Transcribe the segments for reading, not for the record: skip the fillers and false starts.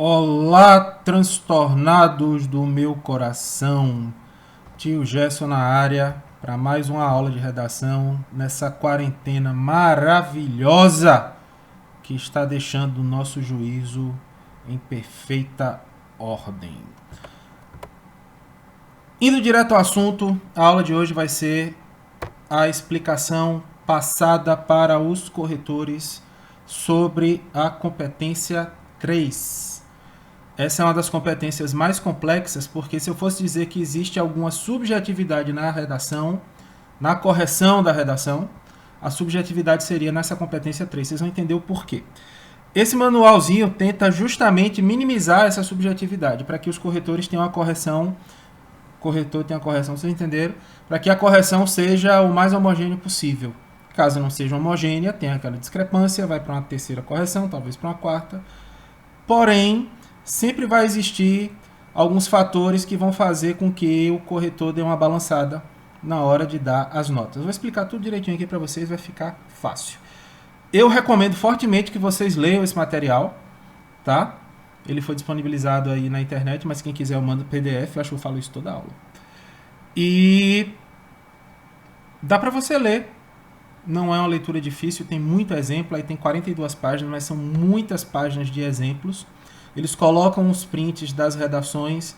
Olá, transtornados do meu coração. Tio Gerson na área para mais uma aula de redação nessa quarentena maravilhosa que está deixando o nosso juízo em perfeita ordem. Indo direto ao assunto, a aula de hoje vai ser a explicação passada para os corretores sobre a competência 3. Essa é uma das competências mais complexas, porque se eu fosse dizer que existe alguma subjetividade na redação, na correção da redação, a subjetividade seria nessa competência 3. Vocês vão entender o porquê. Esse manualzinho tenta justamente minimizar essa subjetividade, para que os corretores tenham a correção, vocês entenderam? Para que a correção seja o mais homogêneo possível. Caso não seja homogênea, tem aquela discrepância, vai para uma terceira correção, talvez para uma quarta. Porém, sempre vai existir alguns fatores que vão fazer com que o corretor dê uma balançada na hora de dar as notas. Eu vou explicar tudo direitinho aqui para vocês, vai ficar fácil. Eu recomendo fortemente que vocês leiam esse material, tá? Ele foi disponibilizado aí na internet, mas quem quiser eu mando PDF, eu acho que eu falo isso toda a aula. E dá para você ler. Não é uma leitura difícil, tem muito exemplo, aí tem 42 páginas, mas são muitas páginas de exemplos. Eles colocam os prints das redações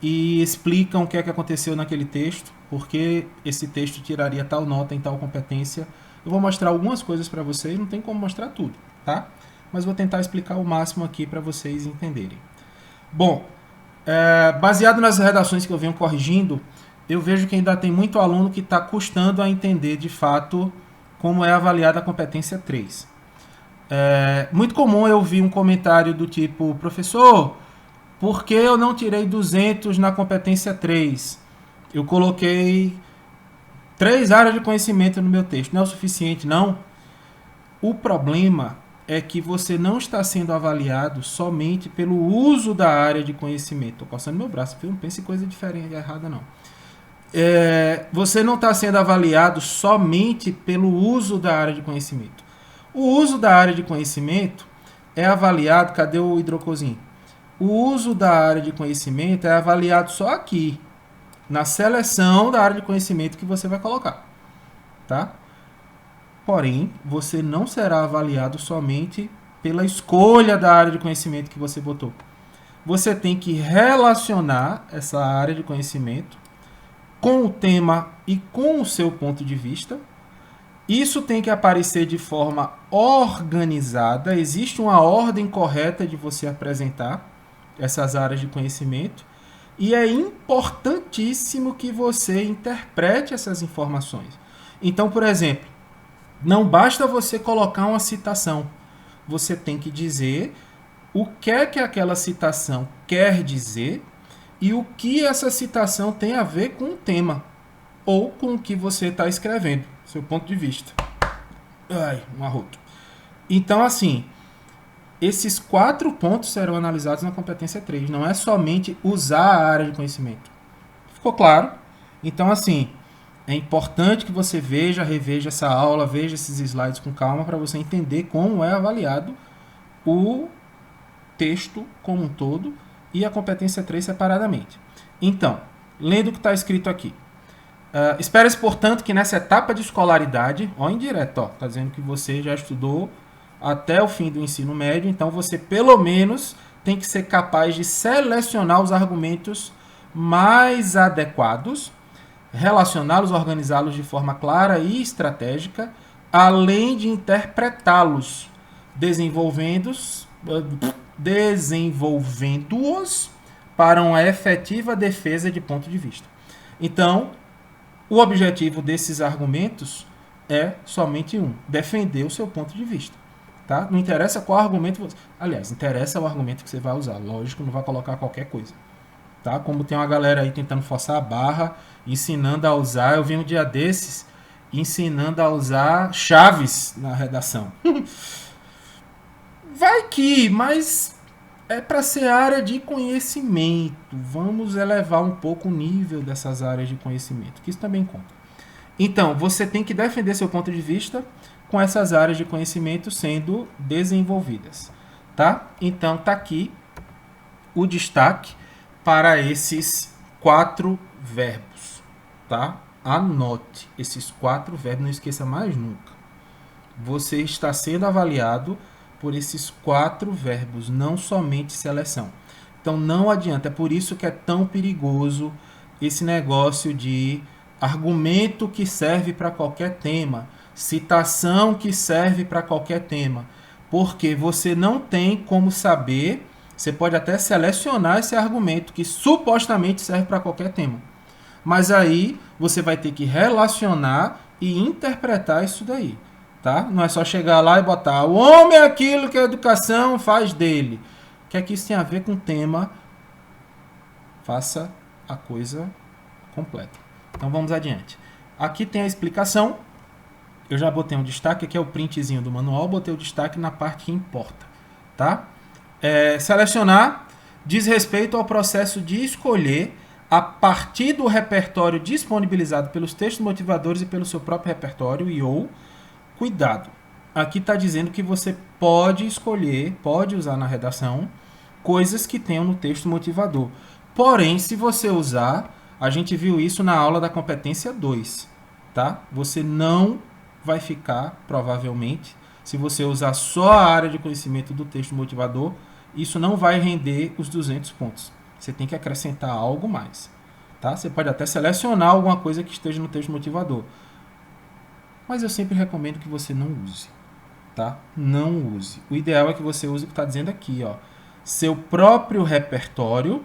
e explicam o que é que aconteceu naquele texto, porque esse texto tiraria tal nota em tal competência. Eu vou mostrar algumas coisas para vocês, não tem como mostrar tudo, tá? Mas vou tentar explicar o máximo aqui para vocês entenderem. Bom, baseado nas redações que eu venho corrigindo, eu vejo que ainda tem muito aluno que está custando a entender de fato como é avaliada a competência 3. É muito comum eu ouvir um comentário do tipo: professor, por que eu não tirei 200 na competência 3? Eu coloquei 3 áreas de conhecimento no meu texto, não é o suficiente, não? O problema é que você não está sendo avaliado somente pelo uso da área de conhecimento. Estou coçando meu braço, não pense em coisa diferente, errada não. Você não está sendo avaliado somente pelo uso da área de conhecimento. O uso da área de conhecimento é avaliado... Cadê o hidrocozinho? O uso da área de conhecimento é avaliado só aqui, na seleção da área de conhecimento que você vai colocar, tá? Porém, você não será avaliado somente pela escolha da área de conhecimento que você botou. Você tem que relacionar essa área de conhecimento com o tema e com o seu ponto de vista. Isso tem que aparecer de forma organizada. Existe uma ordem correta de você apresentar essas áreas de conhecimento. E é importantíssimo que você interprete essas informações. Então, por exemplo, não basta você colocar uma citação. Você tem que dizer o que é que aquela citação quer dizer e o que essa citação tem a ver com o tema ou com o que você está escrevendo, seu ponto de vista. Ai, um arroto. Então, assim, esses 4 pontos serão analisados na competência 3. Não é somente usar a área de conhecimento. Ficou claro? Então, assim, é importante que você reveja essa aula, veja esses slides com calma para você entender como é avaliado o texto como um todo e a competência 3 separadamente. Então, lendo o que está escrito aqui. Espera-se, portanto, que nessa etapa de escolaridade, indireto, está dizendo que você já estudou até o fim do ensino médio, então você pelo menos tem que ser capaz de selecionar os argumentos mais adequados, relacioná-los, organizá-los de forma clara e estratégica, além de interpretá-los, desenvolvendo-os para uma efetiva defesa de ponto de vista. Então, o objetivo desses argumentos é somente um: defender o seu ponto de vista. Tá? Não interessa qual argumento você... Aliás, interessa o argumento que você vai usar. Lógico, não vai colocar qualquer coisa. Tá? Como tem uma galera aí tentando forçar a barra, ensinando a usar... Eu vi um dia desses ensinando a usar chaves na redação. Vai que, mas é para ser área de conhecimento. Vamos elevar um pouco o nível dessas áreas de conhecimento, que isso também conta. Então, você tem que defender seu ponto de vista com essas áreas de conhecimento sendo desenvolvidas, tá? Então, tá aqui o destaque para esses 4 verbos, tá? Anote esses 4 verbos, não esqueça mais nunca. Você está sendo avaliado por esses 4 verbos, não somente seleção. Então não adianta, é por isso que é tão perigoso esse negócio de argumento que serve para qualquer tema, citação que serve para qualquer tema, porque você não tem como saber, você pode até selecionar esse argumento que supostamente serve para qualquer tema, mas aí você vai ter que relacionar e interpretar isso daí, tá? Não é só chegar lá e botar o homem é aquilo que a educação faz dele. O que é que isso tem a ver com o tema? Faça a coisa completa. Então vamos adiante. Aqui tem a explicação. Eu já botei um destaque, aqui é o printzinho do manual, botei o destaque na parte que importa, tá? Selecionar diz respeito ao processo de escolher a partir do repertório disponibilizado pelos textos motivadores e pelo seu próprio repertório ou cuidado. Aqui está dizendo que você pode escolher, pode usar na redação coisas que tenham no texto motivador. Porém, se você usar, a gente viu isso na aula da competência 2, tá? Você não vai ficar, provavelmente, se você usar só a área de conhecimento do texto motivador, isso não vai render os 200 pontos. Você tem que acrescentar algo mais, tá? Você pode até selecionar alguma coisa que esteja no texto motivador, mas eu sempre recomendo que você não use, tá? Não use. O ideal é que você use o que está dizendo aqui, ó. Seu próprio repertório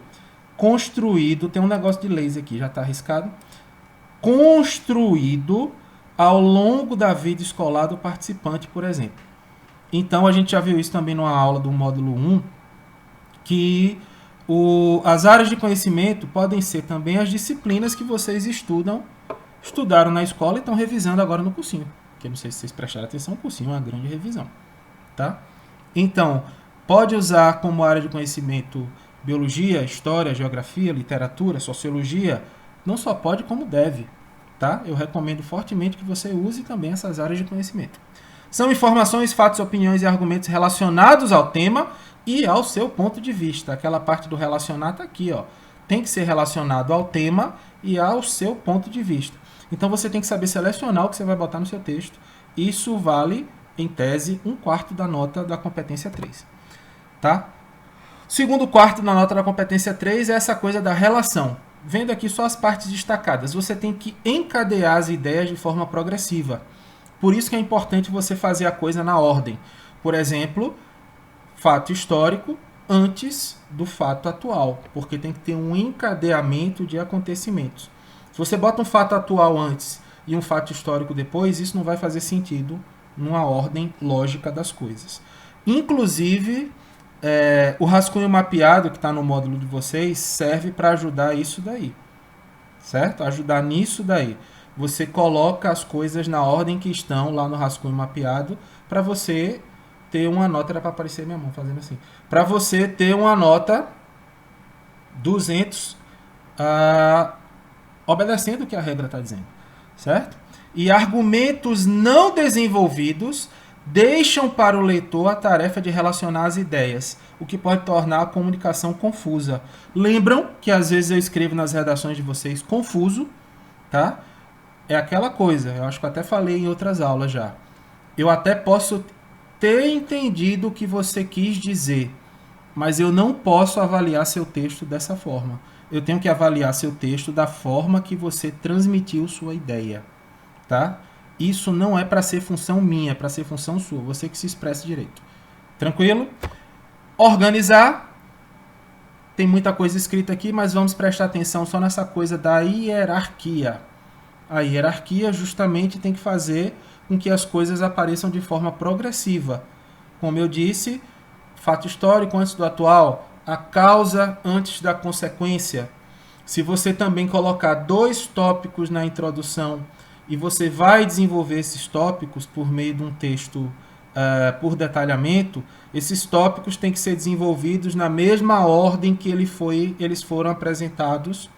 construído, tem um negócio de laser aqui, já está arriscado, construído ao longo da vida escolar do participante, por exemplo. Então, a gente já viu isso também numa aula do módulo 1, que as áreas de conhecimento podem ser também as disciplinas que vocês estudaram na escola e estão revisando agora no cursinho. Que eu não sei se vocês prestaram atenção, o cursinho é uma grande revisão, tá? Então, pode usar como área de conhecimento biologia, história, geografia, literatura, sociologia. Não só pode, como deve, tá? Eu recomendo fortemente que você use também essas áreas de conhecimento. São informações, fatos, opiniões e argumentos relacionados ao tema e ao seu ponto de vista. Aquela parte do relacionar está aqui, ó. Tem que ser relacionado ao tema e ao seu ponto de vista. Então você tem que saber selecionar o que você vai botar no seu texto. Isso vale, em tese, 1/4 da nota da competência 3. Tá? Segundo quarto da nota da competência 3 é essa coisa da relação. Vendo aqui só as partes destacadas, você tem que encadear as ideias de forma progressiva. Por isso que é importante você fazer a coisa na ordem. Por exemplo, fato histórico antes do fato atual, porque tem que ter um encadeamento de acontecimentos. Se você bota um fato atual antes e um fato histórico depois, isso não vai fazer sentido numa ordem lógica das coisas. Inclusive, o rascunho mapeado que está no módulo de vocês serve para ajudar isso daí, certo? Ajudar nisso daí. Você coloca as coisas na ordem que estão lá no rascunho mapeado para você ter uma nota, era para aparecer minha mão fazendo assim, para você ter uma nota 200 obedecendo o que a regra está dizendo, certo? E argumentos não desenvolvidos deixam para o leitor a tarefa de relacionar as ideias, o que pode tornar a comunicação confusa. Lembram que às vezes eu escrevo nas redações de vocês confuso, tá? É aquela coisa, eu acho que eu até falei em outras aulas já. Eu até posso ter entendido o que você quis dizer, mas eu não posso avaliar seu texto dessa forma. Eu tenho que avaliar seu texto da forma que você transmitiu sua ideia, tá? Isso não é para ser função minha, é para ser função sua. Você que se expressa direito. Tranquilo? Organizar. Tem muita coisa escrita aqui, mas vamos prestar atenção só nessa coisa da hierarquia. A hierarquia justamente tem que fazer com que as coisas apareçam de forma progressiva. Como eu disse, fato histórico antes do atual, a causa antes da consequência. Se você também colocar 2 tópicos na introdução e você vai desenvolver esses tópicos por meio de um texto por detalhamento, esses tópicos têm que ser desenvolvidos na mesma ordem que eles foram apresentados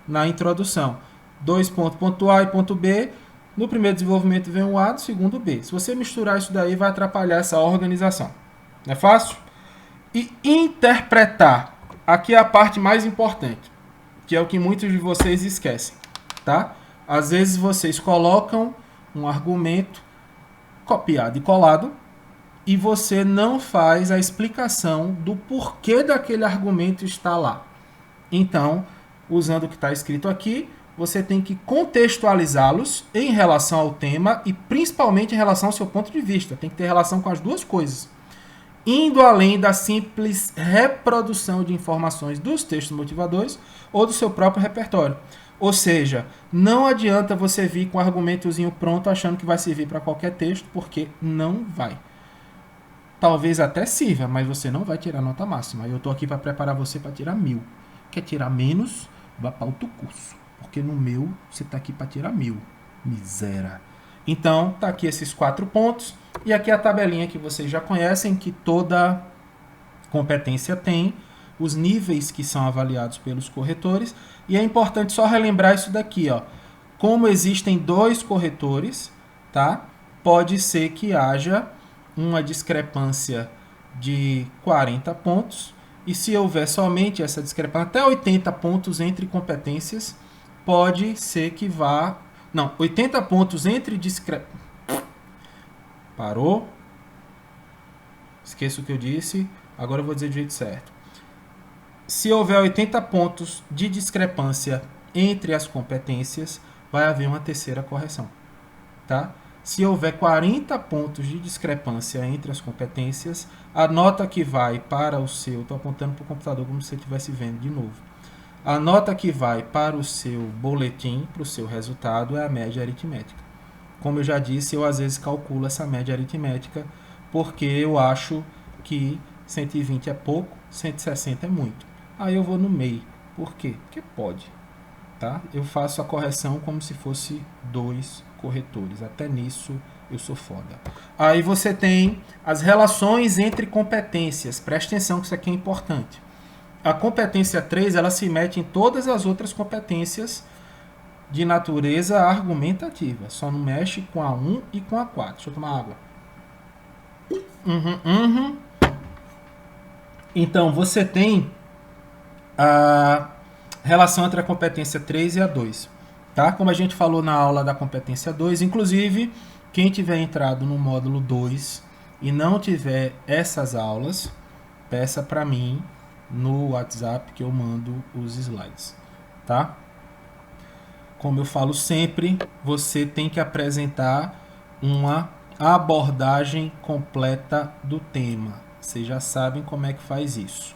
na introdução. 2 pontos, ponto A e ponto B. No primeiro desenvolvimento vem o A, no segundo o B. Se você misturar isso daí, vai atrapalhar essa organização. Não é fácil? E interpretar. Aqui é a parte mais importante, que é o que muitos de vocês esquecem, tá? Às vezes vocês colocam um argumento copiado e colado e você não faz a explicação do porquê daquele argumento está lá. Então, usando o que está escrito aqui, você tem que contextualizá-los em relação ao tema e principalmente em relação ao seu ponto de vista. Tem que ter relação com as duas coisas. Indo além da simples reprodução de informações dos textos motivadores ou do seu próprio repertório. Ou seja, não adianta você vir com um argumentozinho pronto achando que vai servir para qualquer texto, porque não vai. Talvez até sirva, mas você não vai tirar nota máxima. Eu estou aqui para preparar você para tirar 1000. Quer tirar menos? Vá para outro curso. Porque no meu, você está aqui para tirar 1000. Miséria. Então, tá aqui esses 4 pontos. E aqui a tabelinha que vocês já conhecem, que toda competência tem, os níveis que são avaliados pelos corretores. E é importante só relembrar isso daqui, ó. Como existem 2 corretores, tá? Pode ser que haja uma discrepância de 40 pontos. E se houver somente essa discrepância, até 80 pontos entre competências, pode ser que vá... Não, 80 pontos entre discrepâncias... Parou? Esqueço o que eu disse. Agora eu vou dizer do jeito certo. Se houver 80 pontos de discrepância entre as competências, vai haver uma terceira correção, tá? Se houver 40 pontos de discrepância entre as competências, a nota que vai para o seu... Estou apontando para o computador como se você estivesse vendo de novo. A nota que vai para o seu boletim, para o seu resultado, é a média aritmética. Como eu já disse, eu às vezes calculo essa média aritmética porque eu acho que 120 é pouco, 160 é muito. Aí eu vou no meio. Por quê? Porque pode. Tá? Eu faço a correção como se fosse 2 corretores. Até nisso eu sou foda. Aí você tem as relações entre competências. Preste atenção que isso aqui é importante. A competência 3, ela se mete em todas as outras competências de natureza argumentativa. Só não mexe com a 1 e com a 4. Deixa eu tomar água. Então, você tem a relação entre a competência 3 e a 2. Tá? Como a gente falou na aula da competência 2, inclusive, quem tiver entrado no módulo 2 e não tiver essas aulas, peça para mim no WhatsApp que eu mando os slides. Tá? Como eu falo sempre, você tem que apresentar uma abordagem completa do tema. Vocês já sabem como é que faz isso,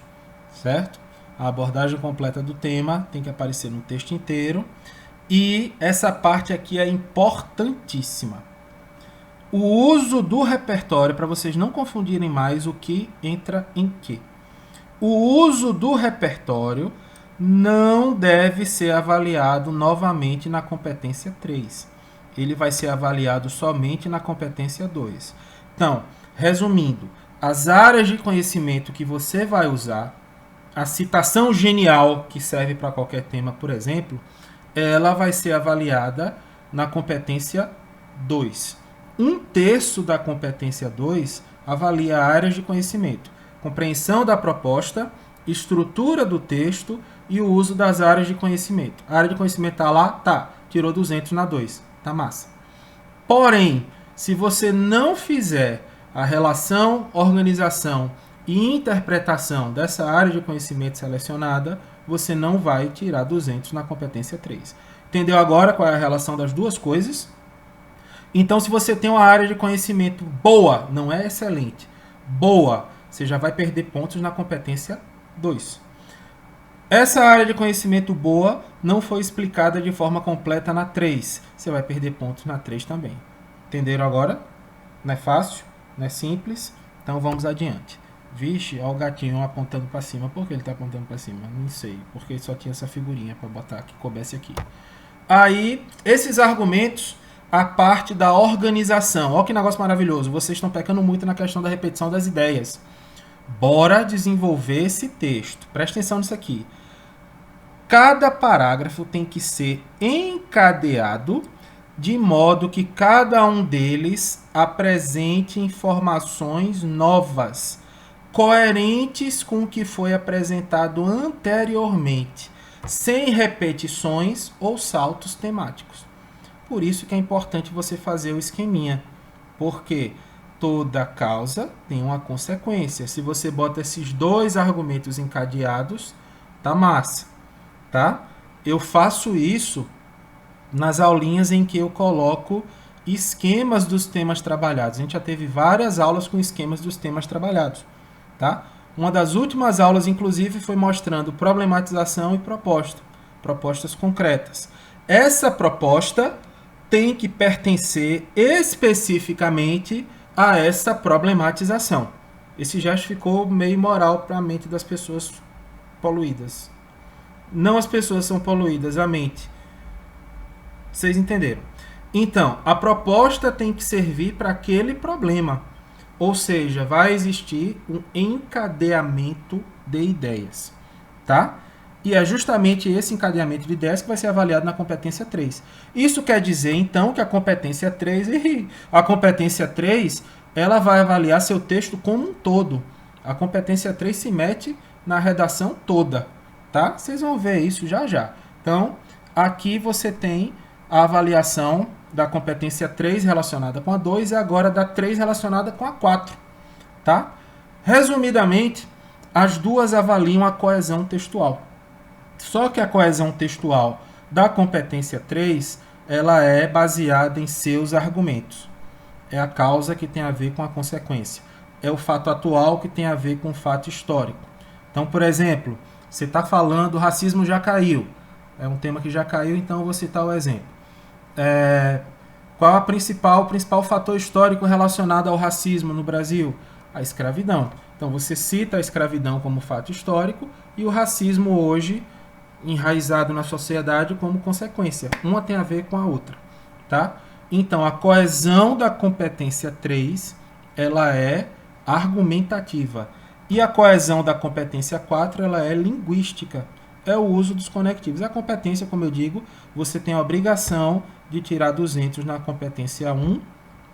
certo? A abordagem completa do tema tem que aparecer no texto inteiro. E essa parte aqui é importantíssima. O uso do repertório, para vocês não confundirem mais o que entra em que. O uso do repertório não deve ser avaliado novamente na competência 3. Ele vai ser avaliado somente na competência 2. Então, resumindo, as áreas de conhecimento que você vai usar, a citação genial que serve para qualquer tema, por exemplo, ela vai ser avaliada na competência 2. 1/3 da competência 2 avalia áreas de conhecimento, compreensão da proposta, estrutura do texto e o uso das áreas de conhecimento. A área de conhecimento está lá? Tá. Tirou 200 na 2. Tá massa. Porém, se você não fizer a relação, organização e interpretação dessa área de conhecimento selecionada, você não vai tirar 200 na competência 3. Entendeu agora qual é a relação das duas coisas? Então, se você tem uma área de conhecimento boa, não é excelente, boa, você já vai perder pontos na competência 2. Essa área de conhecimento boa não foi explicada de forma completa na 3. Você vai perder pontos na 3 também. Entenderam agora? Não é fácil? Não é simples? Então vamos adiante. Vixe, olha o gatinho apontando para cima. Por que ele está apontando para cima? Não sei. Porque só tinha essa figurinha para botar que coubesse aqui. Aí, esses argumentos, a parte da organização. Olha que negócio maravilhoso. Vocês estão pecando muito na questão da repetição das ideias. Bora desenvolver esse texto. Presta atenção nisso aqui. Cada parágrafo tem que ser encadeado de modo que cada um deles apresente informações novas coerentes com o que foi apresentado anteriormente, sem repetições ou saltos temáticos. Por isso que é importante você fazer o esqueminha, porque toda causa tem uma consequência. Se você bota esses dois argumentos encadeados, tá massa, tá? Eu faço isso nas aulinhas em que eu coloco esquemas dos temas trabalhados. A gente já teve várias aulas com esquemas dos temas trabalhados, tá? Uma das últimas aulas, inclusive, foi mostrando problematização e proposta, propostas concretas. Essa proposta tem que pertencer especificamente a essa problematização. Esse gesto ficou meio imoral para a mente das pessoas poluídas. Não as pessoas são poluídas, a mente. Vocês entenderam? Então, a proposta tem que servir para aquele problema. Ou seja, vai existir um encadeamento de ideias. Tá? E é justamente esse encadeamento de ideias que vai ser avaliado na competência 3. Isso quer dizer, então, que a competência 3, ela vai avaliar seu texto como um todo. A competência 3 se mete na redação toda. Tá? Vocês vão ver isso já já. Então, aqui você tem a avaliação da competência 3 relacionada com a 2 e agora da 3 relacionada com a 4. Tá? Resumidamente, as duas avaliam a coesão textual. Só que a coesão textual da competência 3, ela é baseada em seus argumentos. É a causa que tem a ver com a consequência. É o fato atual que tem a ver com o fato histórico. Então, por exemplo, você está falando, o racismo já caiu. É um tema que já caiu, então eu vou citar o exemplo. Qual o principal fator histórico relacionado ao racismo no Brasil? A escravidão. Então você cita a escravidão como fato histórico e o racismo hoje enraizado na sociedade como consequência. Uma tem a ver com a outra. Tá? Então a coesão da competência 3 ela é argumentativa. E a coesão da competência 4 ela é linguística. É o uso dos conectivos. A competência, como eu digo, você tem a obrigação de tirar 200 na competência 1,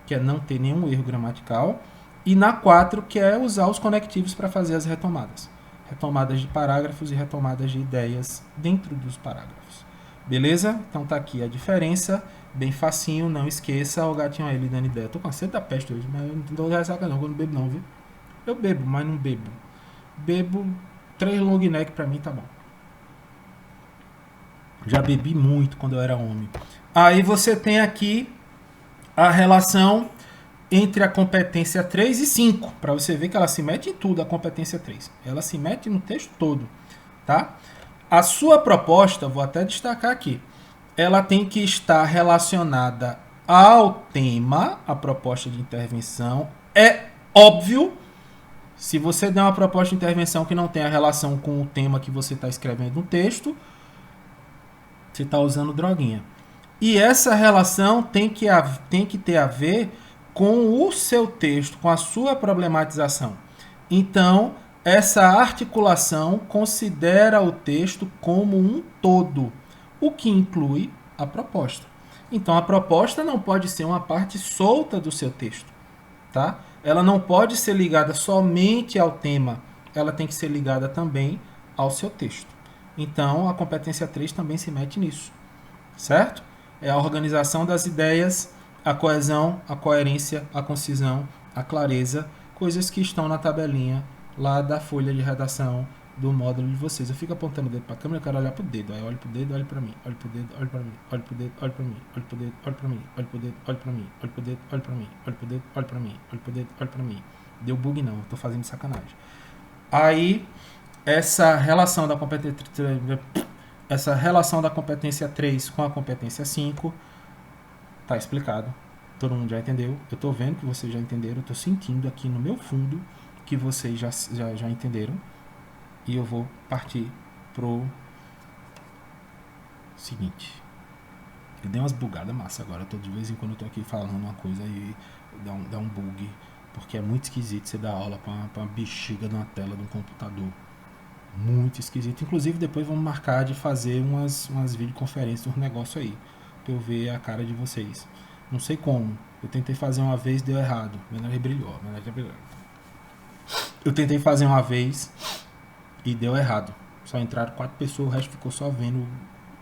que é não ter nenhum erro gramatical, e na 4, que é usar os conectivos para fazer as retomadas. Retomadas de parágrafos e retomadas de ideias dentro dos parágrafos. Beleza? Então tá aqui a diferença, bem facinho, não esqueça. O gatinho aí, ele dando ideia. Tô com a sede da peste hoje, mas eu não tô ressaca não, eu não bebo não, viu? Eu bebo, mas não bebo. Bebo 3 long neck pra mim, tá bom. Já bebi muito quando eu era homem. Aí você tem aqui a relação entre a competência 3 e 5, para você ver que ela se mete em tudo, a competência 3. Ela se mete no texto todo, tá? A sua proposta, vou até destacar aqui, ela tem que estar relacionada ao tema, a proposta de intervenção. É óbvio, se você der uma proposta de intervenção que não tem a relação com o tema que você está escrevendo no texto, você está usando droguinha. E essa relação tem que ter a ver com o seu texto, com a sua problematização. Então, essa articulação considera o texto como um todo, o que inclui a proposta. Então, a proposta não pode ser uma parte solta do seu texto, tá? Ela não pode ser ligada somente ao tema, ela tem que ser ligada também ao seu texto. Então, a competência 3 também se mete nisso, certo? É a organização das ideias, a coesão, a coerência, a concisão, a clareza, coisas que estão na tabelinha lá da folha de redação do módulo de vocês. Eu fico apontando o dedo para a câmera, eu quero olhar para o dedo. Aí eu olho para o dedo, olho para mim, olho para o dedo, olho para mim, olho para o dedo, olho para mim, olho para o dedo, olho para mim, olho para o dedo, olho para mim, olho para o dedo, olho para mim, olho para o dedo, olho para mim, olho para o dedo, olho para mim. Deu bug não, eu tô fazendo sacanagem. Aí essa relação da competência 3 com a competência 5 tá explicado. Todo mundo já entendeu. Eu tô vendo que vocês já entenderam. Eu tô sentindo aqui no meu fundo que vocês já entenderam. E eu vou partir pro seguinte. Eu dei umas bugadas massa agora. De vez em quando eu tô aqui falando uma coisa e dá um bug. Porque é muito esquisito você dar aula pra uma bexiga numa tela de um computador. Muito esquisito. Inclusive depois vamos marcar de fazer umas videoconferências, um negócio aí. Pra eu ver a cara de vocês. Não sei como. Eu tentei fazer uma vez, deu errado. Menor brilhou. Eu tentei fazer uma vez e deu errado. Só entraram 4 pessoas, o resto ficou só vendo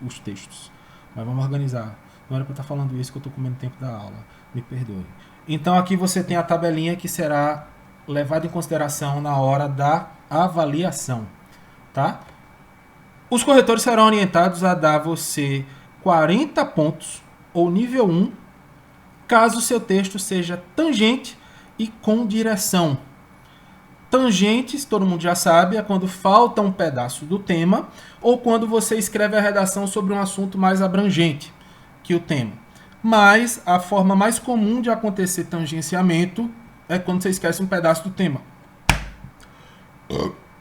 os textos. Mas vamos organizar. Não era para estar falando isso que eu estou comendo tempo da aula. Me perdoe. Então aqui você tem a tabelinha que será levada em consideração na hora da avaliação. Tá? Os corretores serão orientados a dar você 40 pontos ou nível 1, caso o seu texto seja tangente e com direção. Tangentes, todo mundo já sabe, é quando falta um pedaço do tema ou quando você escreve a redação sobre um assunto mais abrangente que o tema. Mas a forma mais comum de acontecer tangenciamento é quando você esquece um pedaço do tema.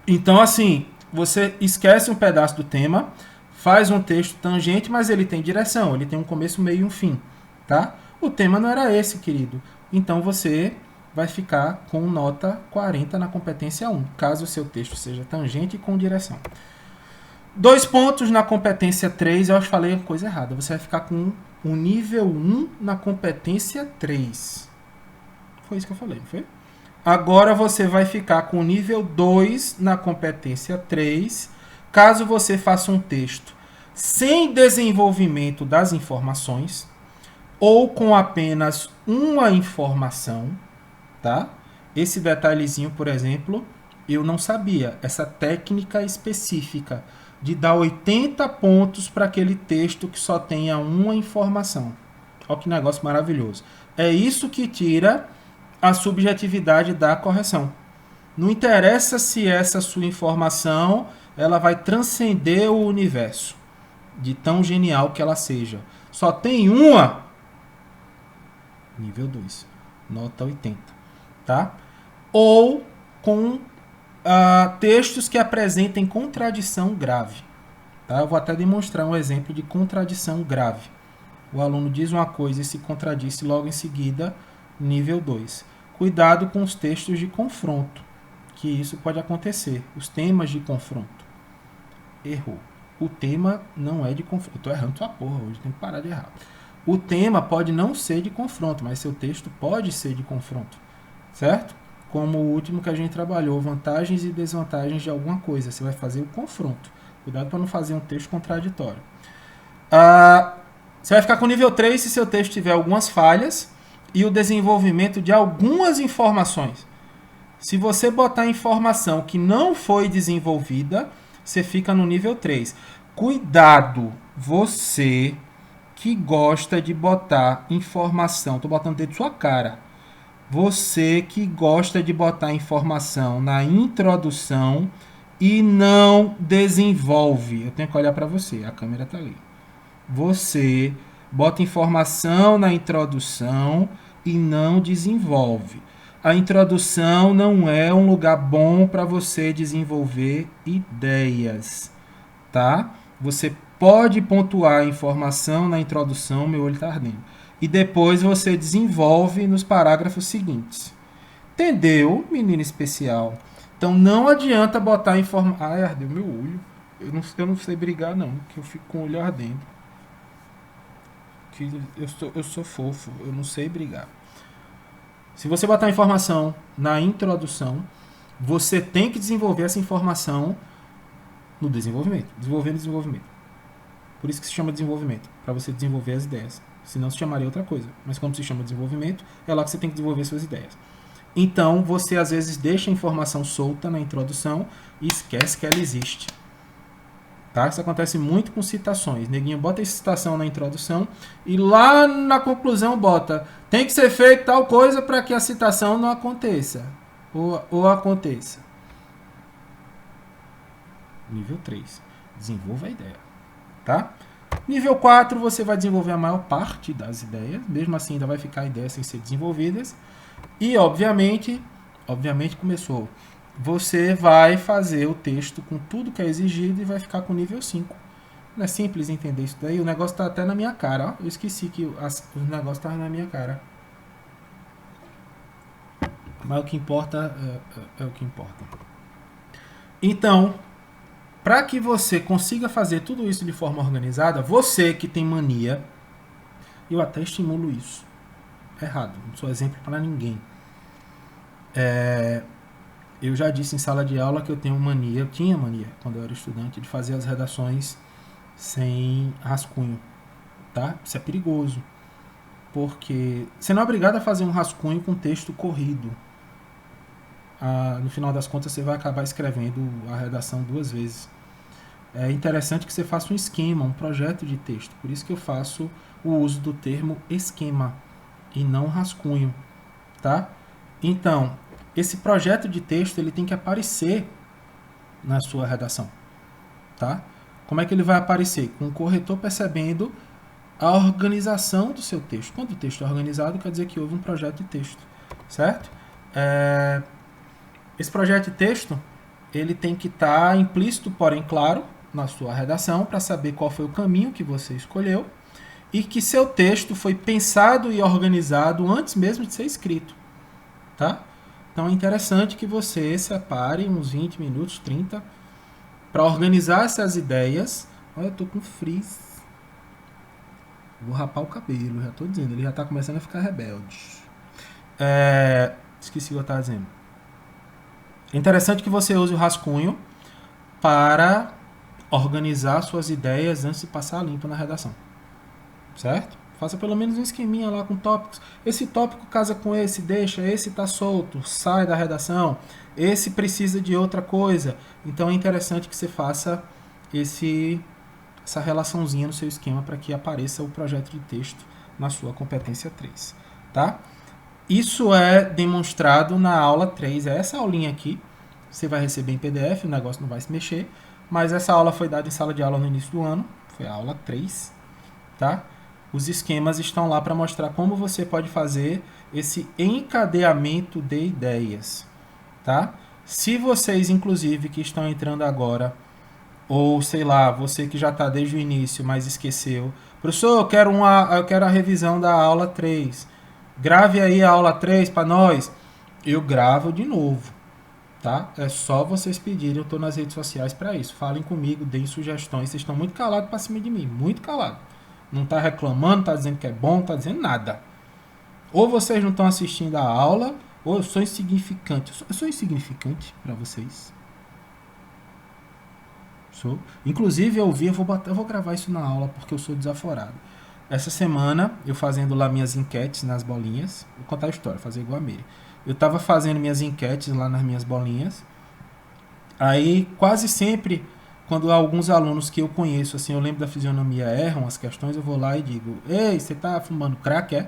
Então, assim, você esquece um pedaço do tema, faz um texto tangente, mas ele tem direção, ele tem um começo, meio e um fim, tá? O tema não era esse, querido. Então você vai ficar com nota 40 na competência 1, caso o seu texto seja tangente e com direção. 2 pontos na competência 3, eu falei coisa errada. Você vai ficar com o nível 1 na competência 3. Foi isso que eu falei, não foi? Agora você vai ficar com o nível 2 na competência 3, caso você faça um texto sem desenvolvimento das informações ou com apenas uma informação, tá? Esse detalhezinho, por exemplo, eu não sabia. Essa técnica específica de dar 80 pontos para aquele texto que só tenha uma informação. Olha que negócio maravilhoso. É isso que tira a subjetividade da correção. Não interessa se essa sua informação ela vai transcender o universo, de tão genial que ela seja. Só tem uma, nível 2, nota 80. Tá? Ou com textos que apresentem contradição grave. Tá? Eu vou até demonstrar um exemplo de contradição grave. O aluno diz uma coisa e se contradiz logo em seguida, nível 2. Cuidado com os textos de confronto, que isso pode acontecer. Os temas de confronto. Errou. O tema não é de confronto. Eu estou errando sua porra hoje, tem que parar de errar. O tema pode não ser de confronto, mas seu texto pode ser de confronto. Certo? Como o último que a gente trabalhou, vantagens e desvantagens de alguma coisa. Você vai fazer o confronto. Cuidado para não fazer um texto contraditório. Você vai ficar com nível 3 se seu texto tiver algumas falhas e o desenvolvimento de algumas informações. Se você botar informação que não foi desenvolvida, você fica no nível 3. Cuidado, você que gosta de botar informação, estou botando dentro da sua cara, você que gosta de botar informação na introdução e não desenvolve. Eu tenho que olhar para você, a câmera está ali. Você bota informação na introdução e não desenvolve. A introdução não é um lugar bom para você desenvolver ideias, tá? Você pode pontuar a informação na introdução, meu olho está ardendo. E depois você desenvolve nos parágrafos seguintes. Entendeu, menino especial? Então não adianta botar informação... Ai, ardeu meu olho. Eu não sei brigar não, que eu fico com o olho ardendo. Que eu sou fofo, eu não sei brigar. Se você botar informação na introdução, você tem que desenvolver essa informação no desenvolvimento. Desenvolvimento. Por isso que se chama desenvolvimento, para você desenvolver as ideias. Senão se chamaria outra coisa. Mas como se chama desenvolvimento, é lá que você tem que desenvolver suas ideias. Então, você às vezes deixa a informação solta na introdução e esquece que ela existe. Tá? Isso acontece muito com citações. Neguinho bota a citação na introdução e lá na conclusão bota: tem que ser feito tal coisa para que a citação não aconteça. Ou aconteça. Nível 3. Desenvolva a ideia. Tá? Nível 4, você vai desenvolver a maior parte das ideias. Mesmo assim, ainda vai ficar ideias sem ser desenvolvidas. E, obviamente começou. Você vai fazer o texto com tudo que é exigido e vai ficar com nível 5. Não é simples entender isso daí? O negócio está até na minha cara. Ó. Eu esqueci que o negócio estava na minha cara. Mas o que importa é o que importa. Então, para que você consiga fazer tudo isso de forma organizada, você que tem mania, eu até estimulo isso. Errado, não sou exemplo para ninguém. Eu já disse em sala de aula que eu tinha mania, quando eu era estudante, de fazer as redações sem rascunho, tá? Isso é perigoso, porque você não é obrigado a fazer um rascunho com texto corrido. No final das contas, você vai acabar escrevendo a redação 2 vezes. É interessante que você faça um esquema, um projeto de texto. Por isso que eu faço o uso do termo esquema e não rascunho, tá? Então, esse projeto de texto ele tem que aparecer na sua redação, tá? Como é que ele vai aparecer? Com o corretor percebendo a organização do seu texto. Quando o texto é organizado, quer dizer que houve um projeto de texto, certo? Esse projeto de texto ele tem que estar implícito, porém claro, na sua redação, para saber qual foi o caminho que você escolheu e que seu texto foi pensado e organizado antes mesmo de ser escrito, tá? Então é interessante que você separe uns 20 minutos, 30, para organizar essas ideias. Olha, eu tô com frizz. Vou rapar o cabelo, já tô dizendo, ele já tá começando a ficar rebelde. Esqueci o que eu estava dizendo. É interessante que você use o rascunho para organizar suas ideias antes de passar limpo na redação, certo? Faça pelo menos um esqueminha lá com tópicos. Esse tópico casa com esse, deixa, esse tá solto, sai da redação, esse precisa de outra coisa. Então é interessante que você faça essa relaçãozinha no seu esquema para que apareça o projeto de texto na sua competência 3, tá? Isso é demonstrado na aula 3, é essa aulinha aqui. Você vai receber em PDF, o negócio não vai se mexer, mas essa aula foi dada em sala de aula no início do ano, foi a aula 3, tá? Os esquemas estão lá para mostrar como você pode fazer esse encadeamento de ideias, tá? Se vocês, inclusive, que estão entrando agora, ou sei lá, você que já está desde o início, mas esqueceu, professor, eu quero a revisão da aula 3, grave aí a aula 3 para nós. Eu gravo de novo, tá? É só vocês pedirem, eu estou nas redes sociais para isso. Falem comigo, deem sugestões. Vocês estão muito calados para cima de mim, muito calados. Não tá reclamando, tá dizendo que é bom, tá dizendo nada. Ou vocês não estão assistindo a aula, ou eu sou insignificante. Eu sou insignificante para vocês. Sou. Inclusive eu vou gravar isso na aula porque eu sou desaforado. Essa semana, eu fazendo lá minhas enquetes nas bolinhas, vou contar a história, fazer igual a Miri. Eu tava fazendo minhas enquetes lá nas minhas bolinhas. Aí, quase sempre, quando alguns alunos que eu conheço, assim, eu lembro da fisionomia, erram as questões, eu vou lá e digo: ei, você tá fumando crack, é?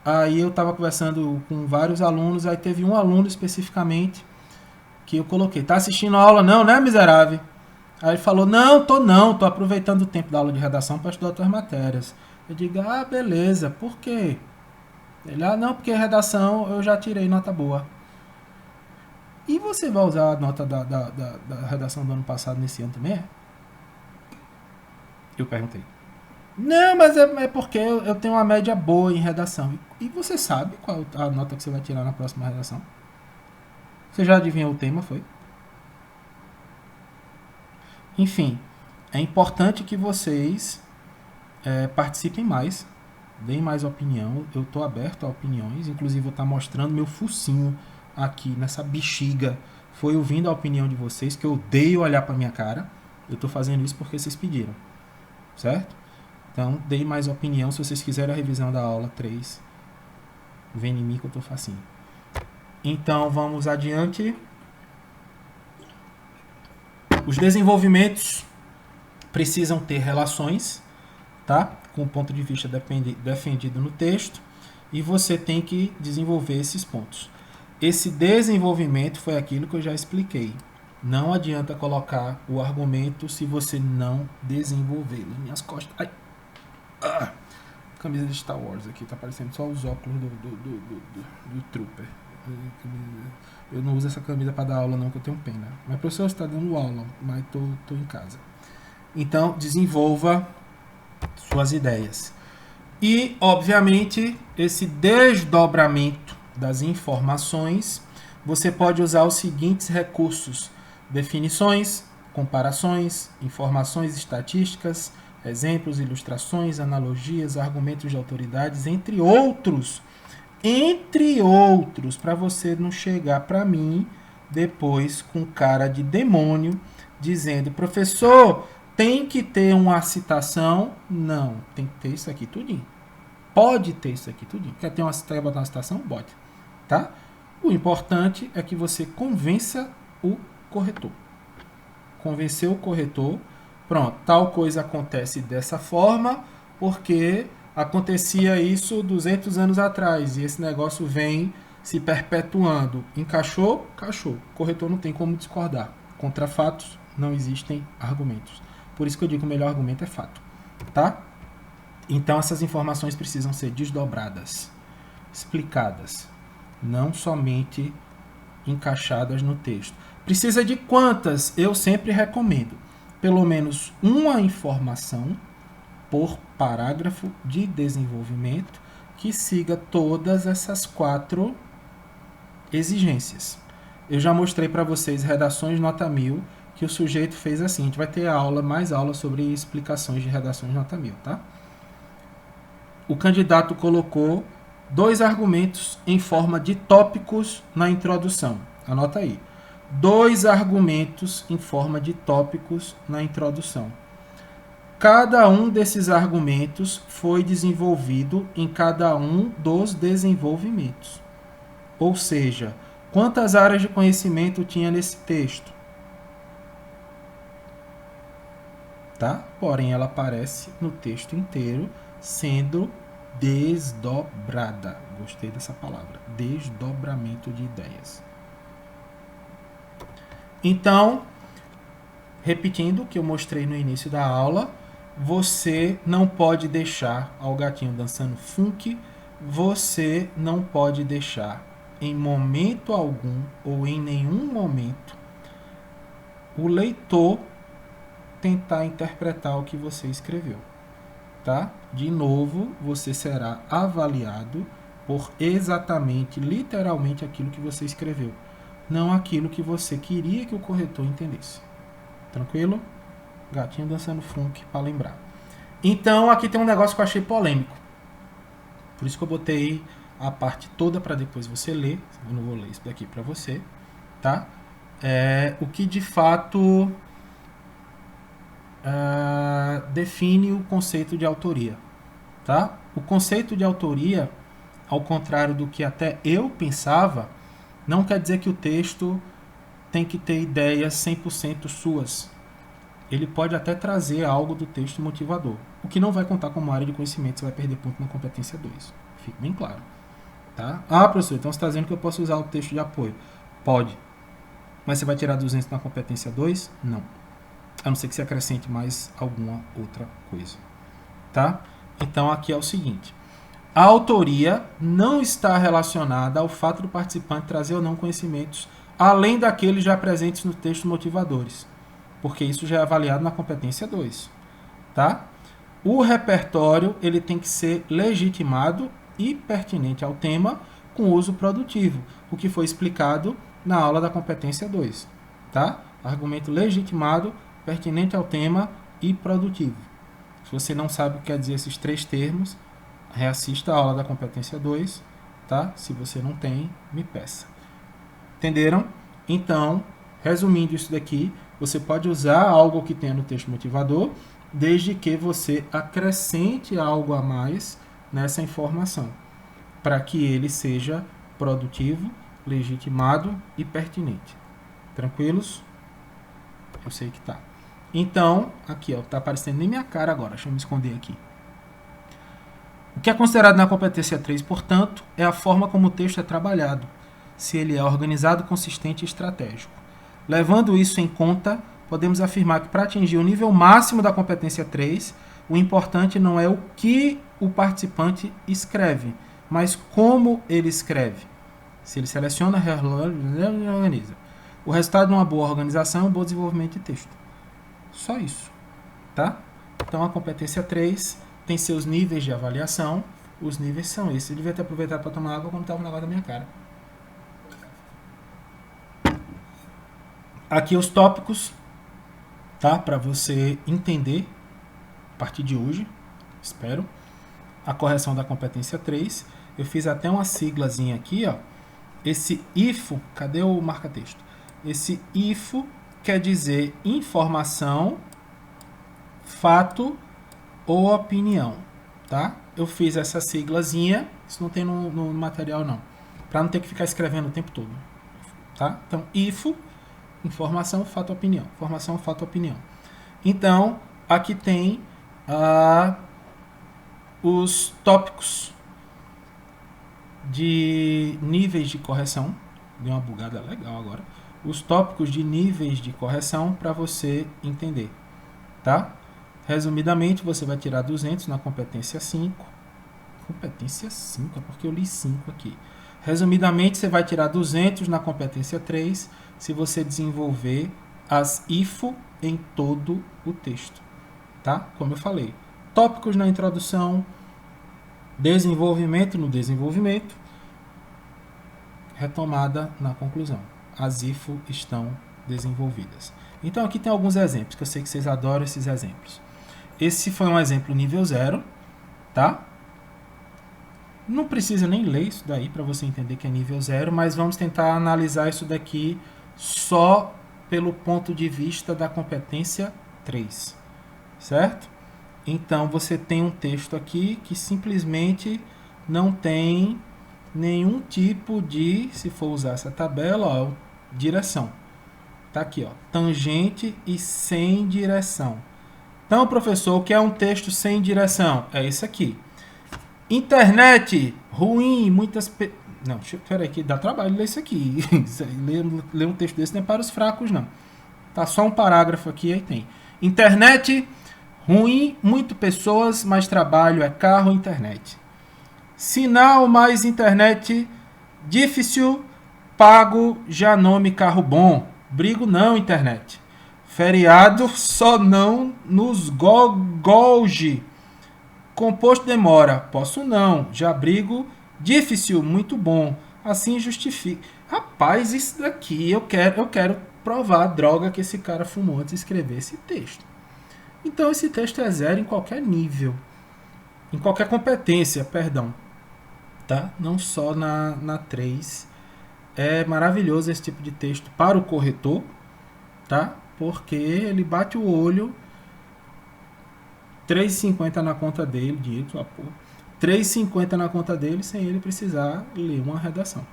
Aí eu tava conversando com vários alunos, aí teve um aluno especificamente que eu coloquei: tá assistindo a aula não, né, miserável? Aí ele falou: não, tô aproveitando o tempo da aula de redação para estudar outras matérias. Eu digo: ah, beleza, por quê? Ele: ah, não, porque redação eu já tirei nota boa. E você vai usar a nota da redação do ano passado nesse ano também? Eu perguntei. Não, mas é porque eu tenho uma média boa em redação. E você sabe qual a nota que você vai tirar na próxima redação? Você já adivinhou o tema, foi? Enfim, é importante que vocês participem mais, deem mais opinião. Eu estou aberto a opiniões, inclusive vou estar mostrando meu focinho aqui nessa bexiga. Foi ouvindo a opinião de vocês, que eu odeio olhar para minha cara. Eu estou fazendo isso porque vocês pediram, certo? Então, deem mais opinião. Se vocês quiserem a revisão da aula 3, vem em mim que eu estou facinho. Então, vamos adiante. Os desenvolvimentos precisam ter relações, tá? Com o ponto de vista defendido no texto, e você tem que desenvolver esses pontos. Esse desenvolvimento foi aquilo que eu já expliquei. Não adianta colocar o argumento se você não desenvolvê-lo. Minhas costas. Ai. Camisa de Star Wars aqui, tá parecendo só os óculos do Trooper. Eu não uso essa camisa para dar aula não, que eu tenho pena. Mas professor, você está dando aula, mas tô em casa. Então, desenvolva suas ideias. E, obviamente, esse desdobramento das informações, você pode usar os seguintes recursos: definições, comparações, informações estatísticas, exemplos, ilustrações, analogias, argumentos de autoridades, entre outros Entre outros, para você não chegar para mim depois com cara de demônio, dizendo, professor, tem que ter uma citação? Não, tem que ter isso aqui tudinho. Pode ter isso aqui tudinho. Quer ter quer botar uma citação? Pode. Tá? O importante é que você convença o corretor. Convencer o corretor, pronto, tal coisa acontece dessa forma, porque acontecia isso 200 anos atrás, e esse negócio vem se perpetuando. Encaixou? Encaixou. O corretor não tem como discordar. Contra fatos não existem argumentos. Por isso que eu digo que o melhor argumento é fato. Tá? Então essas informações precisam ser desdobradas, explicadas, não somente encaixadas no texto. Precisa de quantas? Eu sempre recomendo. Pelo menos uma informação por parágrafo de desenvolvimento que siga todas essas 4 exigências. Eu já mostrei para vocês redações nota 1000 que o sujeito fez assim. A gente vai ter mais aula sobre explicações de redações nota 1000, tá? O candidato colocou 2 argumentos em forma de tópicos na introdução. Anota aí. 2 argumentos em forma de tópicos na introdução. Cada um desses argumentos foi desenvolvido em cada um dos desenvolvimentos. Ou seja, quantas áreas de conhecimento tinha nesse texto? Tá? Porém, ela aparece no texto inteiro sendo desdobrada. Gostei dessa palavra. Desdobramento de ideias. Então, repetindo o que eu mostrei no início da aula, você não pode deixar ao gatinho dançando funk, você não pode deixar em momento algum ou em nenhum momento o leitor tentar interpretar o que você escreveu. Tá? De novo, você será avaliado por exatamente, literalmente aquilo que você escreveu, não aquilo que você queria que o corretor entendesse. Tranquilo? Gatinho dançando funk para lembrar. Então, aqui tem um negócio que eu achei polêmico. Por isso que eu botei a parte toda para depois você ler. Eu não vou ler isso daqui para você, tá? O que de fato define o conceito de autoria, tá? O conceito de autoria, ao contrário do que até eu pensava, não quer dizer que o texto tem que ter ideias 100% suas. Ele pode até trazer algo do texto motivador, o que não vai contar como área de conhecimento, você vai perder ponto na competência 2. Fique bem claro. Tá? Ah, professor, então você está dizendo que eu posso usar o texto de apoio. Pode. Mas você vai tirar 200 na competência 2? Não. A não ser que você acrescente mais alguma outra coisa. Tá? Então aqui é o seguinte. A autoria não está relacionada ao fato do participante trazer ou não conhecimentos além daqueles já presentes no texto motivadores, porque isso já é avaliado na competência 2, tá? O repertório ele tem que ser legitimado e pertinente ao tema com uso produtivo, o que foi explicado na aula da competência 2, tá? Argumento legitimado, pertinente ao tema e produtivo. Se você não sabe o que quer dizer esses 3 termos, reassista a aula da competência 2, tá? Se você não tem, me peça. Entenderam? Então, resumindo isso daqui, você pode usar algo que tenha no texto motivador, desde que você acrescente algo a mais nessa informação, para que ele seja produtivo, legitimado e pertinente. Tranquilos? Eu sei que tá. Então, aqui, ó, tá aparecendo nem minha cara agora, deixa eu me esconder aqui. O que é considerado na competência 3, portanto, é a forma como o texto é trabalhado, se ele é organizado, consistente e estratégico. Levando isso em conta, podemos afirmar que para atingir o nível máximo da competência 3, o importante não é o que o participante escreve, mas como ele escreve. Se ele seleciona, organiza. O resultado de uma boa organização é um bom desenvolvimento de texto. Só isso. Tá? Então a competência 3 tem seus níveis de avaliação. Os níveis são esses. Eu devia ter aproveitado para tomar água quando estava um negócio da minha cara. Aqui os tópicos, tá? Para você entender a partir de hoje, espero, a correção da competência 3. Eu fiz até uma siglazinha aqui, ó. Esse IFO, cadê o marca-texto? Esse IFO quer dizer informação, fato ou opinião, tá? Eu fiz essa siglazinha, isso não tem no material não, para não ter que ficar escrevendo o tempo todo, tá? Então, IFO, informação, fato, opinião. Informação, fato, opinião. Então, aqui tem os tópicos de níveis de correção. Deu uma bugada legal agora. Os tópicos de níveis de correção para você entender, tá? Resumidamente, você vai tirar 200 na competência 5. Competência 5? É porque eu li 5 aqui. Resumidamente, você vai tirar 200 na competência 3 se você desenvolver as IFO em todo o texto, tá? Como eu falei, tópicos na introdução, desenvolvimento no desenvolvimento, retomada na conclusão. As IFO estão desenvolvidas. Então aqui tem alguns exemplos, que eu sei que vocês adoram esses exemplos. Esse foi um exemplo nível 0, tá? Não precisa nem ler isso daí para você entender que é nível 0, mas vamos tentar analisar isso daqui só pelo ponto de vista da competência 3, certo? Então você tem um texto aqui que simplesmente não tem nenhum tipo de, se for usar essa tabela, ó, direção. Tá aqui, ó, tangente e sem direção. Então, professor, o que é um texto sem direção? É isso aqui. Internet ruim, muitas... Não, peraí, que dá trabalho ler isso aqui. Ler um texto desse não é para os fracos, não. Tá só um parágrafo aqui, aí tem. Internet ruim, muito pessoas, mais trabalho é carro, internet. Sinal mais internet difícil, pago, já nome carro bom. Brigo não, internet. Feriado só não nos golge. Composto demora, posso não. Já brigo, difícil, muito bom. Assim justifica. Rapaz, isso daqui eu quero provar a droga que esse cara fumou antes de escrever esse texto. Então esse texto é 0 em qualquer nível. Em qualquer competência, perdão. Tá? Não só na 3. É maravilhoso esse tipo de texto para o corretor, tá? Porque ele bate o olho, 3,50 na conta dele, dinheiro, sua porra, 3,50 na conta dele sem ele precisar ler uma redação.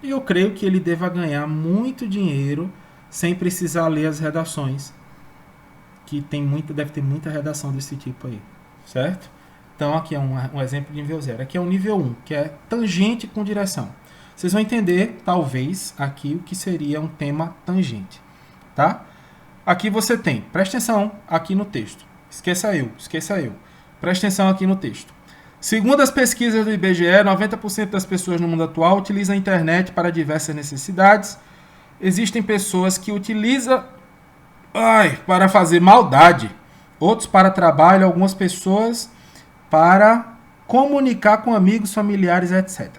E eu creio que ele deva ganhar muito dinheiro sem precisar ler as redações, que deve ter muita redação desse tipo aí, certo? Então aqui é um exemplo de nível 0. Aqui é o nível 1, que é tangente com direção. Vocês vão entender, talvez, aqui o que seria um tema tangente, tá? Aqui você tem, presta atenção aqui no texto. Esqueça eu. Presta atenção aqui no texto. Segundo as pesquisas do IBGE, 90% das pessoas no mundo atual utilizam a internet para diversas necessidades. Existem pessoas que utilizam para fazer maldade, outros para trabalho, algumas pessoas para comunicar com amigos, familiares, etc.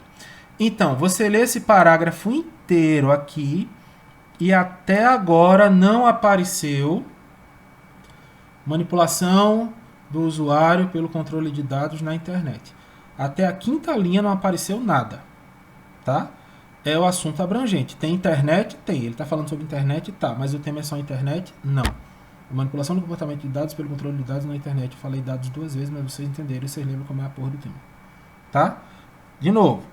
Então, você lê esse parágrafo inteiro aqui e até agora não apareceu manipulação do usuário pelo controle de dados na internet. Até a 5ª linha não apareceu nada, tá? É o assunto abrangente. Tem internet? Tem. Ele está falando sobre internet? Tá. Mas o tema é só internet? Não. Manipulação do comportamento de dados pelo controle de dados na internet. Eu falei dados 2 vezes, mas vocês entenderam e vocês lembram como é a porra do tema. Tá? De novo.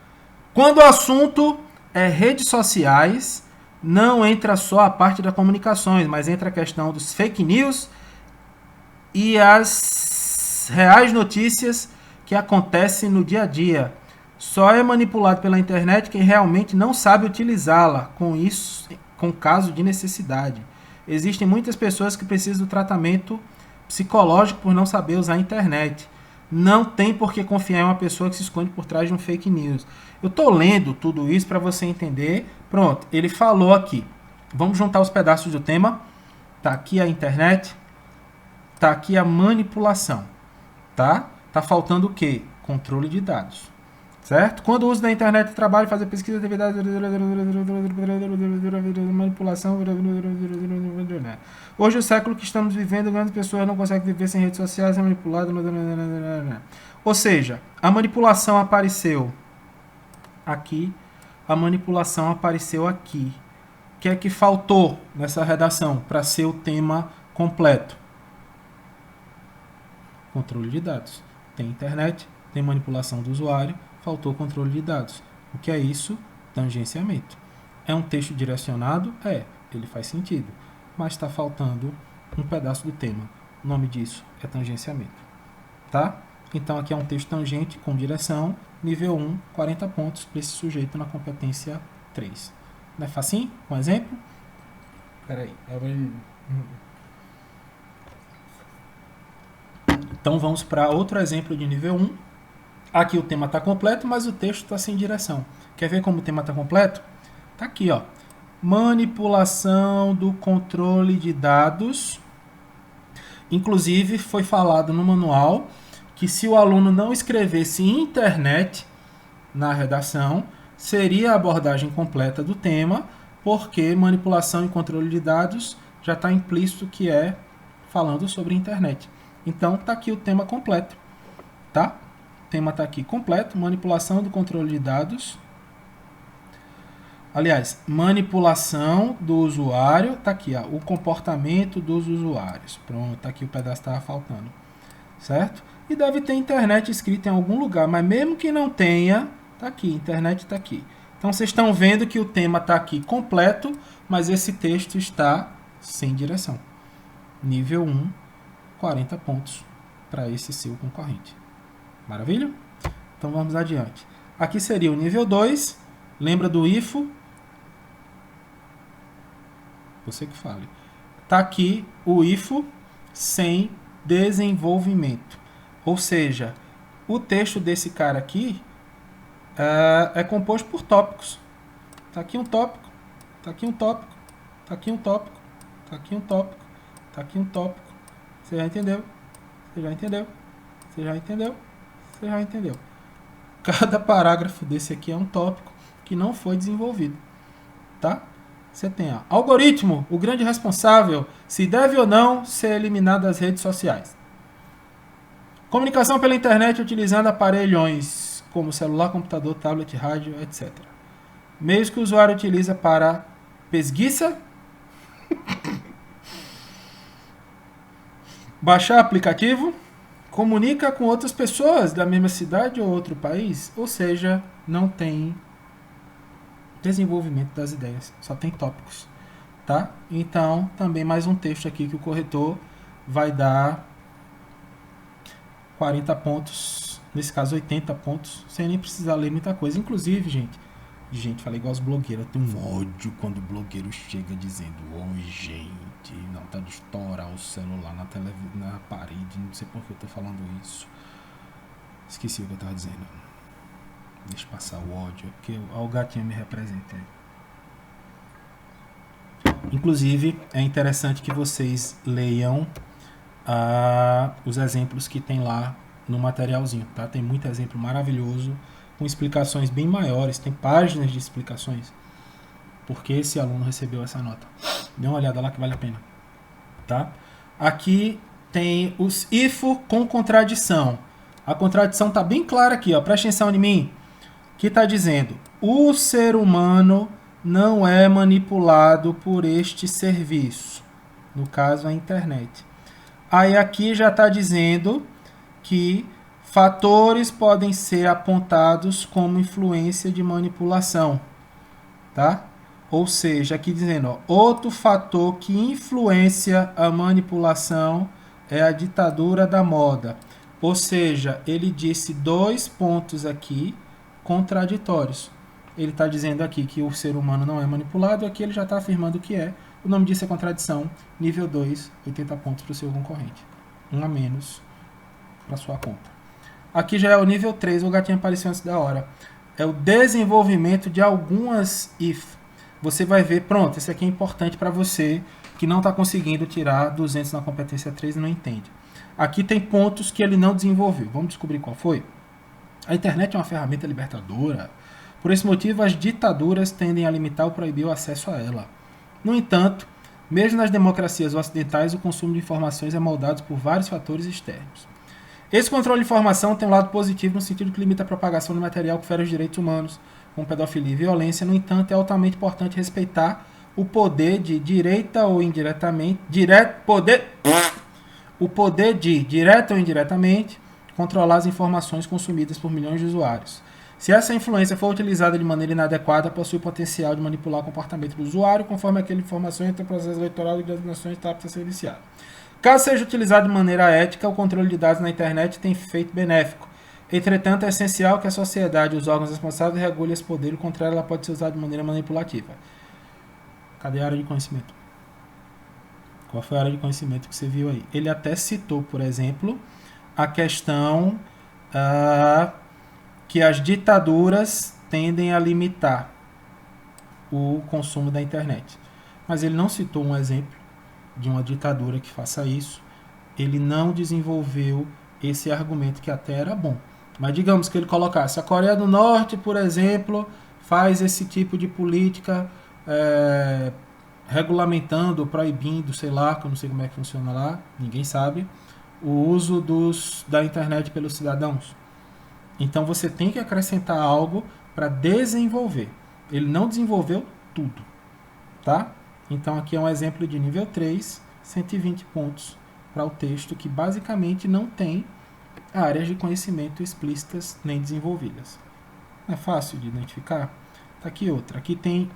Quando o assunto é redes sociais, não entra só a parte das comunicações, mas entra a questão dos fake news e as reais notícias que acontecem no dia a dia. Só é manipulado pela internet quem realmente não sabe utilizá-la, com caso de necessidade. Existem muitas pessoas que precisam do tratamento psicológico por não saber usar a internet. Não tem por que confiar em uma pessoa que se esconde por trás de um fake news. Eu estou lendo tudo isso para você entender. Pronto, ele falou aqui. Vamos juntar os pedaços do tema. Tá aqui a internet. Tá aqui a manipulação. Tá faltando o quê? Controle de dados. Certo? Quando o uso da internet, trabalho, fazer pesquisa, atividade, manipulação. Hoje, o século que estamos vivendo, grandes pessoas não conseguem viver sem redes sociais, é manipulado. Ou seja, a manipulação apareceu aqui, a manipulação apareceu aqui. O que é que faltou nessa redação para ser o tema completo? Controle de dados. Tem internet, tem manipulação do usuário, faltou controle de dados. O que é isso? Tangenciamento. É um texto direcionado? Ele faz sentido, mas está faltando um pedaço do tema. O nome disso é tangenciamento. Tá? Então aqui é um texto tangente com direção, nível 1, 40 pontos para esse sujeito na competência 3. Não é facinho? Um exemplo? Peraí. Então vamos para outro exemplo de nível 1. Aqui o tema está completo, mas o texto está sem direção. Quer ver como o tema está completo? Está aqui, ó. Manipulação do controle de dados. Inclusive, foi falado no manual que se o aluno não escrevesse internet na redação, seria a abordagem completa do tema, porque manipulação e controle de dados já está implícito que é falando sobre internet. Então, está aqui o tema completo. Tá? O tema está aqui completo, manipulação do controle de dados. Aliás, manipulação do usuário, está aqui, ó, o comportamento dos usuários. Pronto, está aqui o pedaço que estava faltando. Certo? E deve ter internet escrita em algum lugar, mas mesmo que não tenha, está aqui, internet está aqui. Então, vocês estão vendo que o tema está aqui completo, mas esse texto está sem direção. Nível 1, 40 pontos para esse seu concorrente. Maravilha? Então, vamos adiante. Aqui seria o nível 2. Lembra do IFO? Você que fale. Está aqui o IFO sem desenvolvimento. Ou seja, o texto desse cara aqui é composto por tópicos. Está aqui um tópico, está aqui um tópico, está aqui um tópico, está aqui um tópico, está aqui um tópico. Você já entendeu? Você já entendeu? Você já entendeu? Você já entendeu? Cada parágrafo desse aqui é um tópico que não foi desenvolvido. Tá? Você tem algoritmo, o grande responsável, se deve ou não ser eliminado das redes sociais. Comunicação pela internet utilizando aparelhões como celular, computador, tablet, rádio, etc. Meios que o usuário utiliza para pesquisa, baixar aplicativo, comunica com outras pessoas da mesma cidade ou outro país, ou seja, não tem desenvolvimento das ideias, só tem tópicos, tá? Então, também mais um texto aqui que o corretor vai dar 40 pontos, nesse caso 80 pontos, sem nem precisar ler muita coisa. Inclusive, gente, falei igual os blogueiros, eu tenho um ódio quando o blogueiro chega dizendo: oi, gente, não tá de estourar o celular na parede, não sei por que eu tô falando isso. Esqueci o que eu tava dizendo. Deixa eu passar o ódio, porque o gatinho me representa. Inclusive, é interessante que vocês leiam os exemplos que tem lá no materialzinho, tá? Tem muito exemplo maravilhoso, com explicações bem maiores, tem páginas de explicações, porque esse aluno recebeu essa nota. Dê uma olhada lá que vale a pena, tá? Aqui tem os IFO com contradição. A contradição está bem clara aqui, ó. Presta atenção em mim. Que está dizendo: o ser humano não é manipulado por este serviço, no caso a internet. Aí aqui já está dizendo que fatores podem ser apontados como influência de manipulação, tá? Ou seja, aqui dizendo, ó, outro fator que influencia a manipulação é a ditadura da moda. Ou seja, ele disse 2 pontos aqui contraditórios. Ele está dizendo aqui que o ser humano não é manipulado, aqui ele já está afirmando que é. O nome disso é contradição. Nível 2, 80 pontos para o seu concorrente. 1 a menos para sua conta. Aqui já é o nível 3, o gatinho apareceu antes da hora. É o desenvolvimento de algumas if. Você vai ver, pronto, esse aqui é importante para você que não está conseguindo tirar 200 na competência 3 e não entende. Aqui tem pontos que ele não desenvolveu. Vamos descobrir qual foi? A internet é uma ferramenta libertadora. Por esse motivo, as ditaduras tendem a limitar ou proibir o acesso a ela. No entanto, mesmo nas democracias ocidentais, o consumo de informações é moldado por vários fatores externos. Esse controle de informação tem um lado positivo no sentido que limita a propagação de material que fere os direitos humanos, como pedofilia e violência. No entanto, é altamente importante respeitar o poder de, direta ou indiretamente, o poder de, direta ou indiretamente, controlar as informações consumidas por milhões de usuários. Se essa influência for utilizada de maneira inadequada, possui o potencial de manipular o comportamento do usuário, conforme aquela informação entra no processo eleitoral e das nações está apta a ser iniciado. Caso seja utilizado de maneira ética, o controle de dados na internet tem efeito benéfico. Entretanto, é essencial que a sociedade e os órgãos responsáveis regulem esse poder, o contrário, ela pode ser usada de maneira manipulativa. Cadê a área de conhecimento? Qual foi a área de conhecimento que você viu aí? Ele até citou, por exemplo, a questão que as ditaduras tendem a limitar o consumo da internet. Mas ele não citou um exemplo de uma ditadura que faça isso. Ele não desenvolveu esse argumento que até era bom. Mas digamos que ele colocasse a Coreia do Norte, por exemplo, faz esse tipo de política regulamentando, proibindo, sei lá, que eu não sei como é que funciona lá, ninguém sabe, o uso da internet pelos cidadãos. Então você tem que acrescentar algo para desenvolver. Ele não desenvolveu tudo, tá? Então aqui é um exemplo de nível 3, 120 pontos para o texto que basicamente não tem áreas de conhecimento explícitas nem desenvolvidas. Não é fácil de identificar? Tá aqui outra. Aqui tem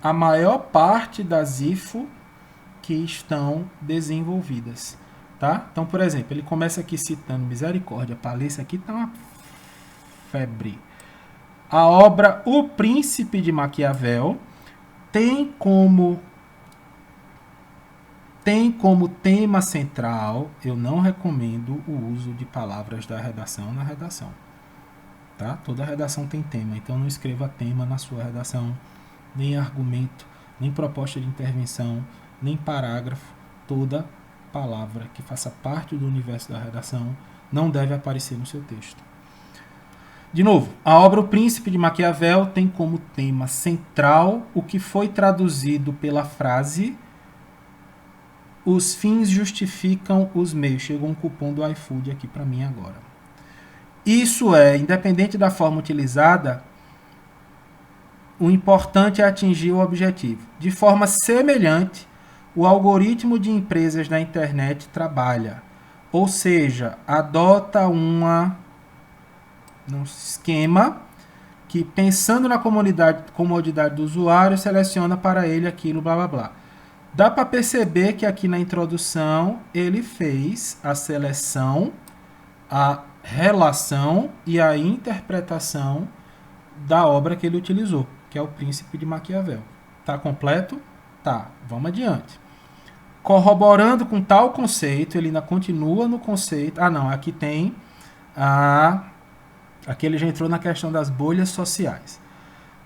a maior parte das IFO que estão desenvolvidas, tá? Então, por exemplo, ele começa aqui citando misericórdia, Palessa, aqui tá uma febre. A obra O Príncipe de Maquiavel tem como tema central, eu não recomendo o uso de palavras da redação na redação. Tá? Toda redação tem tema, então não escreva tema na sua redação, nem argumento, nem proposta de intervenção, nem parágrafo. Toda palavra que faça parte do universo da redação não deve aparecer no seu texto. De novo, a obra O Príncipe de Maquiavel tem como tema central o que foi traduzido pela frase os fins justificam os meios. Chegou um cupom do iFood aqui para mim agora. Isso é, independente da forma utilizada, o importante é atingir o objetivo. De forma semelhante, o algoritmo de empresas da internet trabalha. Ou seja, adota um esquema que, pensando na comodidade do usuário, seleciona para ele aquilo, blá blá blá. Dá para perceber que aqui na introdução ele fez a seleção, a relação e a interpretação da obra que ele utilizou, que é O Príncipe de Maquiavel. Tá completo? Tá, vamos adiante. Corroborando com tal conceito, ele ainda continua no conceito. Ah, não, aqui tem aqui ele já entrou na questão das bolhas sociais.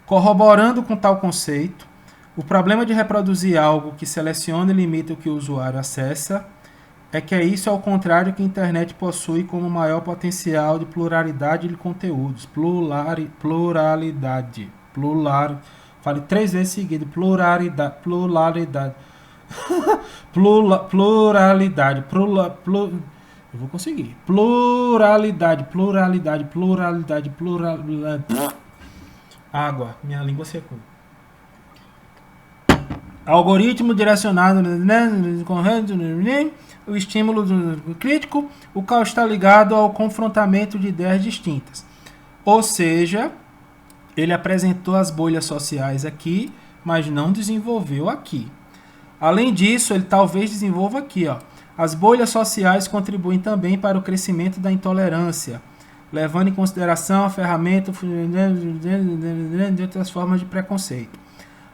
Corroborando com tal conceito, o problema de reproduzir algo que seleciona e limita o que o usuário acessa é que isso ao contrário que a internet possui como maior potencial de pluralidade de conteúdos. Pluralidade. Fale 3 vezes seguido. Pluralidade. Pluralidade. Eu vou conseguir. Pluralidade. Água. Minha língua secou. Algoritmo direcionado, o estímulo crítico, o qual está ligado ao confrontamento de ideias distintas. Ou seja, ele apresentou as bolhas sociais aqui, mas não desenvolveu aqui. Além disso, ele talvez desenvolva aqui. Ó. As bolhas sociais contribuem também para o crescimento da intolerância, levando em consideração a ferramenta de outras formas de preconceito.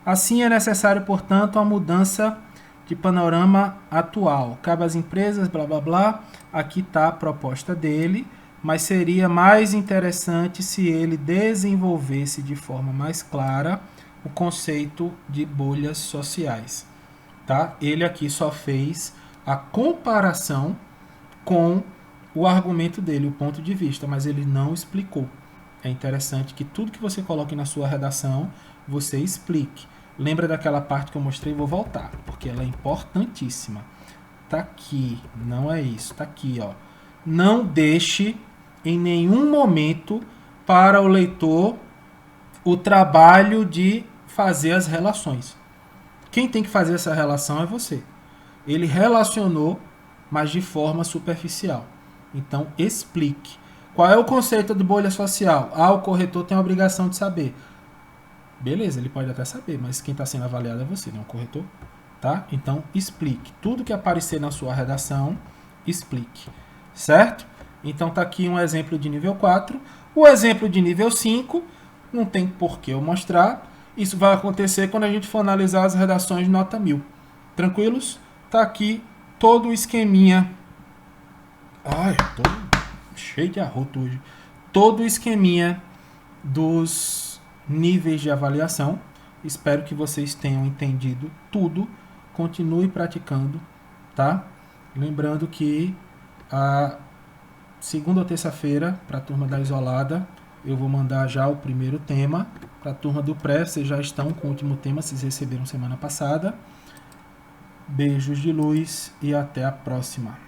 Assim, é necessário, portanto, a mudança de panorama atual. Cabe às empresas, blá, blá, blá. Aqui está a proposta dele, mas seria mais interessante se ele desenvolvesse de forma mais clara o conceito de bolhas sociais. Tá? Ele aqui só fez a comparação com o argumento dele, o ponto de vista, mas ele não explicou. É interessante que tudo que você coloque na sua redação, você explique. Lembra daquela parte que eu mostrei? Vou voltar, porque ela é importantíssima. Tá aqui, não é isso, tá aqui, ó. Não deixe em nenhum momento para o leitor o trabalho de fazer as relações. Quem tem que fazer essa relação é você. Ele relacionou, mas de forma superficial. Então, explique. Qual é o conceito de bolha social? O corretor tem a obrigação de saber. Beleza, ele pode até saber, mas quem está sendo avaliado é você, não o corretor. Tá? Então, explique. Tudo que aparecer na sua redação, explique. Certo? Então, tá aqui um exemplo de nível 4. O exemplo de nível 5, não tem por que eu mostrar. Isso vai acontecer quando a gente for analisar as redações de nota 1000. Tranquilos? Tá aqui todo o esqueminha. Ai, tô cheio de arroto hoje. Todo o esqueminha dos níveis de avaliação. Espero que vocês tenham entendido tudo. Continue praticando, tá? Lembrando que a segunda ou terça-feira, para a turma da isolada, eu vou mandar já o primeiro tema. Para a turma do pré, vocês já estão com o último tema, vocês receberam semana passada. Beijos de luz e até a próxima.